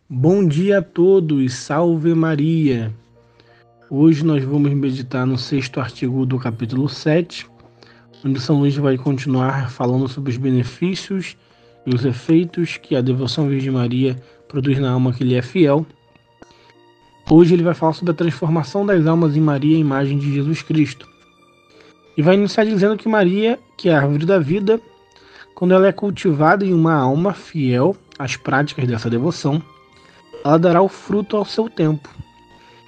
Bom dia a todos, salve Maria! Hoje nós vamos meditar no sexto artigo do capítulo 7, onde São Luís vai continuar falando sobre os benefícios e os efeitos que a devoção à Virgem Maria produz na alma que lhe é fiel. Hoje ele vai falar sobre a transformação das almas em Maria, a imagem de Jesus Cristo. E vai iniciar dizendo que Maria, que é a árvore da vida, quando ela é cultivada em uma alma fiel às práticas dessa devoção, ela dará o fruto ao seu tempo.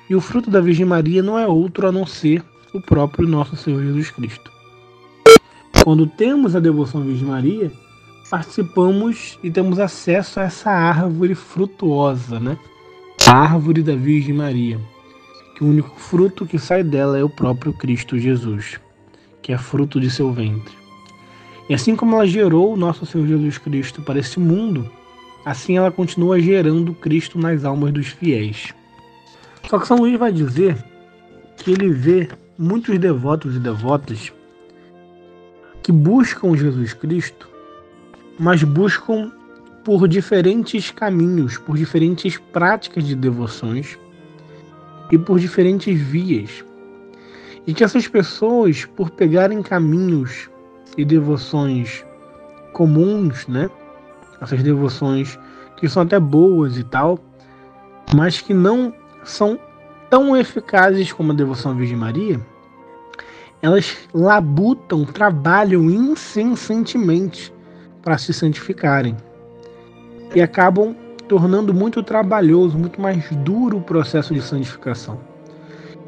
E o fruto da Virgem Maria não é outro a não ser o próprio nosso Senhor Jesus Cristo. Quando temos a devoção à Virgem Maria, participamos e temos acesso a essa árvore frutuosa, né? A árvore da Virgem Maria, que o único fruto que sai dela é o próprio Cristo Jesus, que é fruto de seu ventre. E assim como ela gerou o nosso Senhor Jesus Cristo para esse mundo, assim ela continua gerando Cristo nas almas dos fiéis. Só que São Luís vai dizer que ele vê muitos devotos e devotas que buscam Jesus Cristo, mas buscam por diferentes caminhos, por diferentes práticas de devoções e por diferentes vias. E que essas pessoas, por pegarem caminhos e devoções comuns, né? Essas devoções que são até boas e tal, mas que não são tão eficazes como a devoção à Virgem Maria, elas labutam, trabalham incessantemente para se santificarem. E acabam tornando muito trabalhoso, muito mais duro o processo de santificação.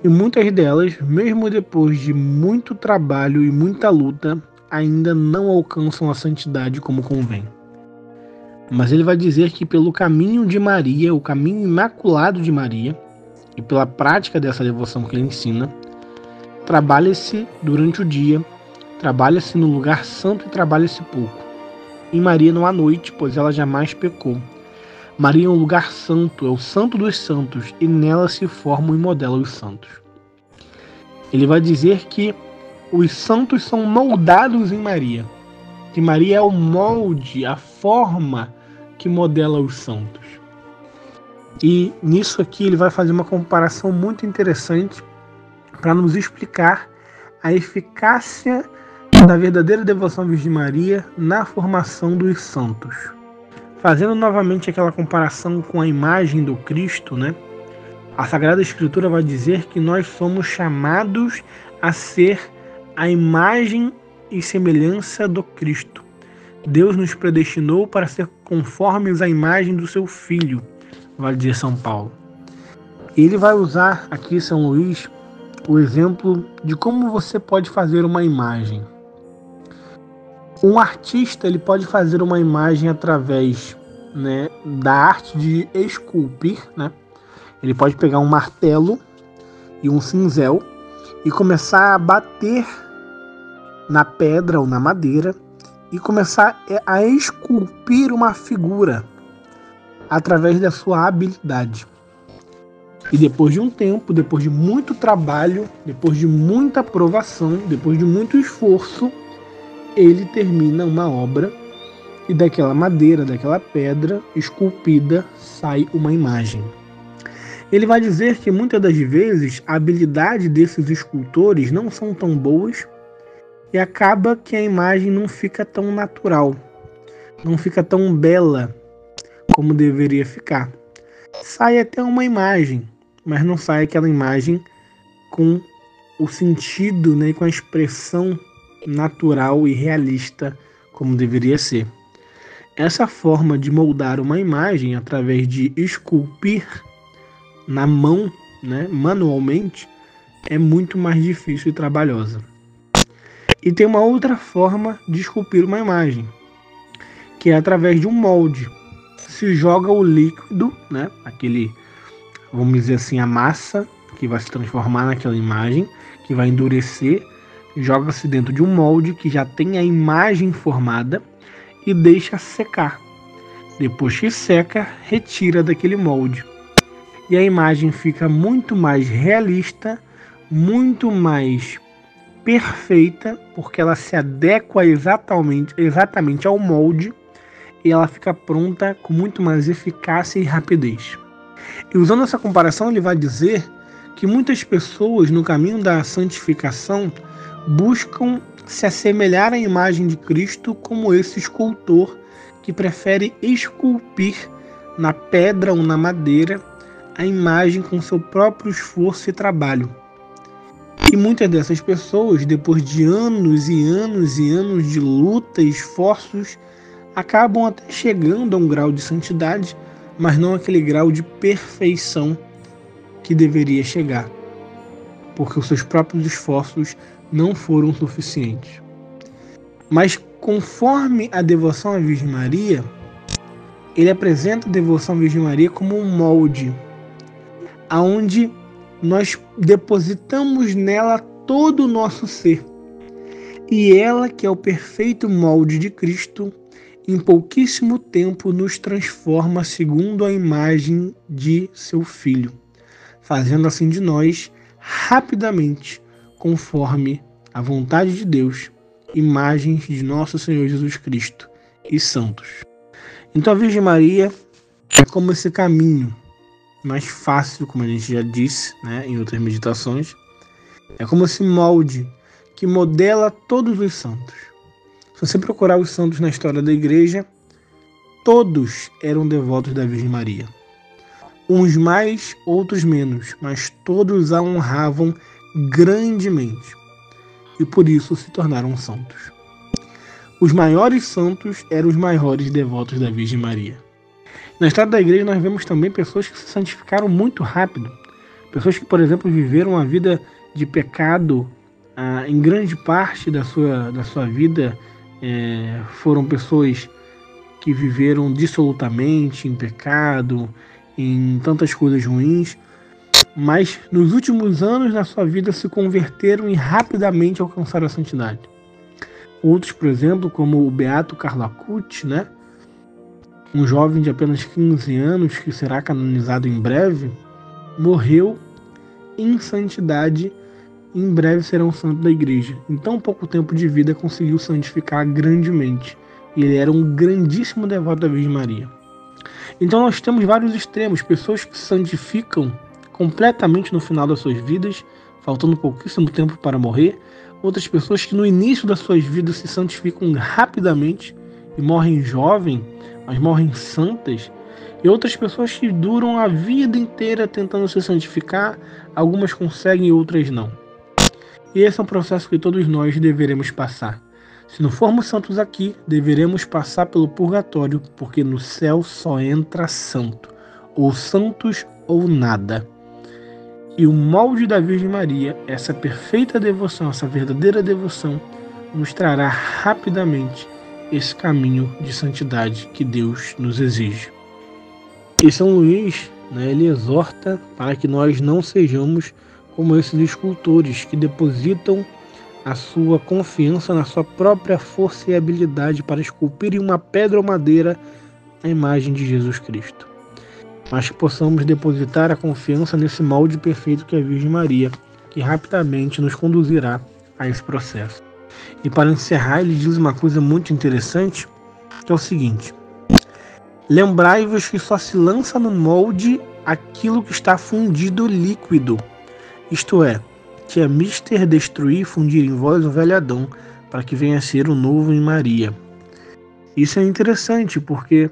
E muitas delas, mesmo depois de muito trabalho e muita luta, ainda não alcançam a santidade como convém. Mas ele vai dizer que pelo caminho de Maria, o caminho imaculado de Maria, e pela prática dessa devoção que ele ensina, trabalha-se durante o dia, trabalha-se no lugar santo e trabalha-se pouco. Em Maria não há noite, pois ela jamais pecou. Maria é um lugar santo, é o santo dos santos, e nela se formam e modelam os santos. Ele vai dizer que os santos são moldados em Maria, que Maria é o molde, a forma que modela os santos. E nisso aqui ele vai fazer uma comparação muito interessante para nos explicar a eficácia da verdadeira devoção à Virgem Maria na formação dos santos. Fazendo novamente aquela comparação com a imagem do Cristo, né? A Sagrada Escritura vai dizer que nós somos chamados a ser a imagem e semelhança do Cristo. Deus nos predestinou para ser conformes à imagem do seu Filho, vai dizer São Paulo. Ele vai usar aqui, São Luís, o exemplo de como você pode fazer uma imagem. Um artista ele pode fazer uma imagem através, né, da arte de esculpir, né? Ele pode pegar um martelo e um cinzel e começar a bater na pedra ou na madeira e começar a esculpir uma figura através da sua habilidade. E depois de um tempo, depois de muito trabalho, depois de muita provação, depois de muito esforço, ele termina uma obra e daquela madeira, daquela pedra esculpida, sai uma imagem. Ele vai dizer que muitas das vezes a habilidade desses escultores não são tão boas e acaba que a imagem não fica tão natural, não fica tão bela como deveria ficar. Sai até uma imagem, mas não sai aquela imagem com o sentido, né, com a expressão natural e realista como deveria ser. Essa forma de moldar uma imagem através de esculpir na mão, né, manualmente, é muito mais difícil e trabalhosa. E tem uma outra forma de esculpir uma imagem, que é através de um molde. Se joga o líquido, né, aquele, vamos dizer assim, a massa que vai se transformar naquela imagem, que vai endurecer, joga-se dentro de um molde que já tem a imagem formada e deixa secar. Depois que seca, retira daquele molde. E a imagem fica muito mais realista, muito mais perfeita, porque ela se adequa exatamente ao molde e ela fica pronta com muito mais eficácia e rapidez. E usando essa comparação, ele vai dizer que muitas pessoas no caminho da santificação buscam se assemelhar à imagem de Cristo, como esse escultor que prefere esculpir na pedra ou na madeira a imagem com seu próprio esforço e trabalho. E muitas dessas pessoas, depois de anos e anos e anos de luta e esforços, acabam até chegando a um grau de santidade, mas não aquele grau de perfeição que deveria chegar, porque os seus próprios esforços não foram suficientes. Mas conforme a devoção à Virgem Maria, ele apresenta a devoção à Virgem Maria como um molde, aonde nós depositamos nela todo o nosso ser. E ela, que é o perfeito molde de Cristo, em pouquíssimo tempo nos transforma segundo a imagem de seu Filho, fazendo assim de nós, rapidamente, conforme a vontade de Deus, imagens de nosso Senhor Jesus Cristo e santos. Então a Virgem Maria é como esse caminho mais fácil, como a gente já disse, em outras meditações, é como esse molde que modela todos os santos. Se você procurar os santos na história da igreja, todos eram devotos da Virgem Maria. Uns mais, outros menos, mas todos a honravam grandemente e por isso se tornaram santos. Os maiores santos eram os maiores devotos da Virgem Maria. Na história da igreja nós vemos também pessoas que se santificaram muito rápido. Pessoas que, por exemplo, viveram uma vida de pecado em grande parte da sua vida. Foram pessoas que viveram dissolutamente em pecado, em tantas coisas ruins, mas nos últimos anos da sua vida se converteram e rapidamente alcançaram a santidade. Outros, por exemplo, como o Beato Carlo Acutis, um jovem de apenas 15 anos que será canonizado em breve, morreu em santidade e em breve será um santo da igreja. Em tão pouco tempo de vida conseguiu santificar grandemente. E ele era um grandíssimo devoto da Virgem Maria. Então nós temos vários extremos, pessoas que se santificam completamente no final das suas vidas, faltando pouquíssimo tempo para morrer. Outras pessoas que no início das suas vidas se santificam rapidamente e morrem jovem, mas morrem santas. E outras pessoas que duram a vida inteira tentando se santificar, algumas conseguem e outras não. E esse é um processo que todos nós deveremos passar. Se não formos santos aqui, deveremos passar pelo purgatório, porque no céu só entra santo, ou santos ou nada. E o molde da Virgem Maria, essa perfeita devoção, essa verdadeira devoção, nos trará rapidamente esse caminho de santidade que Deus nos exige. E São Luís, ele exorta para que nós não sejamos como esses escultores que depositam a sua confiança na sua própria força e habilidade para esculpir em uma pedra ou madeira a imagem de Jesus Cristo, mas que possamos depositar a confiança nesse molde perfeito que é a Virgem Maria, que rapidamente nos conduzirá a esse processo. E para encerrar, ele diz uma coisa muito interessante, que é o seguinte: lembrai-vos que só se lança no molde aquilo que está fundido líquido, isto é, que é mister destruir e fundir em vós o velho Adão, para que venha a ser o novo em Maria. Isso é interessante, porque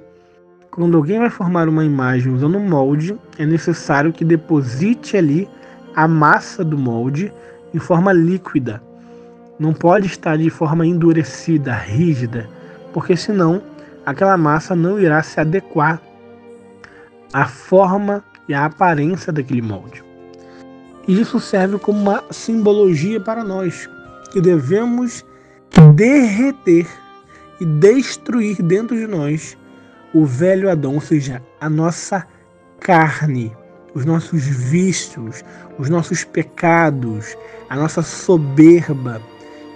quando alguém vai formar uma imagem usando um molde, é necessário que deposite ali a massa do molde em forma líquida. Não pode estar de forma endurecida, rígida, porque senão aquela massa não irá se adequar à forma e à aparência daquele molde. E isso serve como uma simbologia para nós, que devemos derreter e destruir dentro de nós o velho Adão, ou seja, a nossa carne, os nossos vícios, os nossos pecados, a nossa soberba,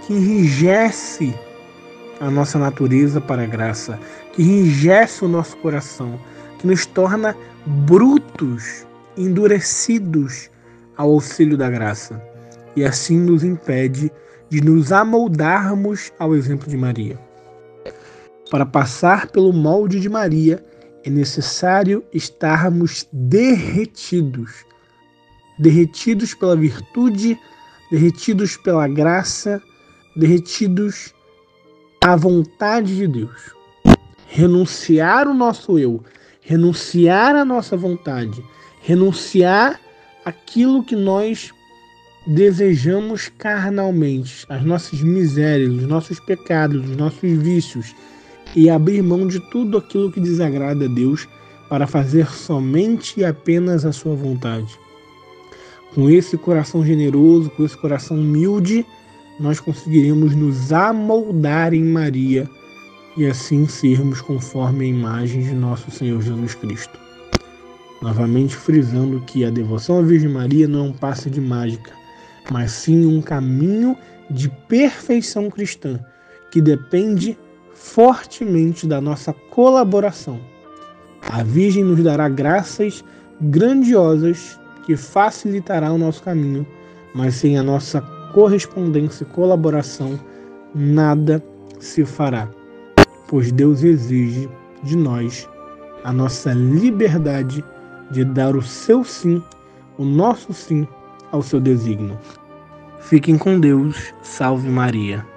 que enrijece a nossa natureza para a graça, que enrijece o nosso coração, que nos torna brutos, endurecidos ao auxílio da graça, e assim nos impede de nos amoldarmos ao exemplo de Maria. Para passar pelo molde de Maria, é necessário estarmos derretidos pela virtude, derretidos pela graça, derretidos à vontade de Deus. Renunciar o nosso eu, renunciar a nossa vontade, renunciar aquilo que nós desejamos carnalmente, as nossas misérias, os nossos pecados, os nossos vícios, e abrir mão de tudo aquilo que desagrada a Deus para fazer somente e apenas a sua vontade. Com esse coração generoso, com esse coração humilde, nós conseguiremos nos amoldar em Maria e assim sermos conforme a imagem de nosso Senhor Jesus Cristo. Novamente frisando que a devoção à Virgem Maria não é um passe de mágica, mas sim um caminho de perfeição cristã, que depende fortemente da nossa colaboração. A Virgem nos dará graças grandiosas que facilitará o nosso caminho, mas sem a nossa correspondência e colaboração, nada se fará, pois Deus exige de nós a nossa liberdade de dar o seu sim, o nosso sim, ao seu desígnio. Fiquem com Deus, salve Maria.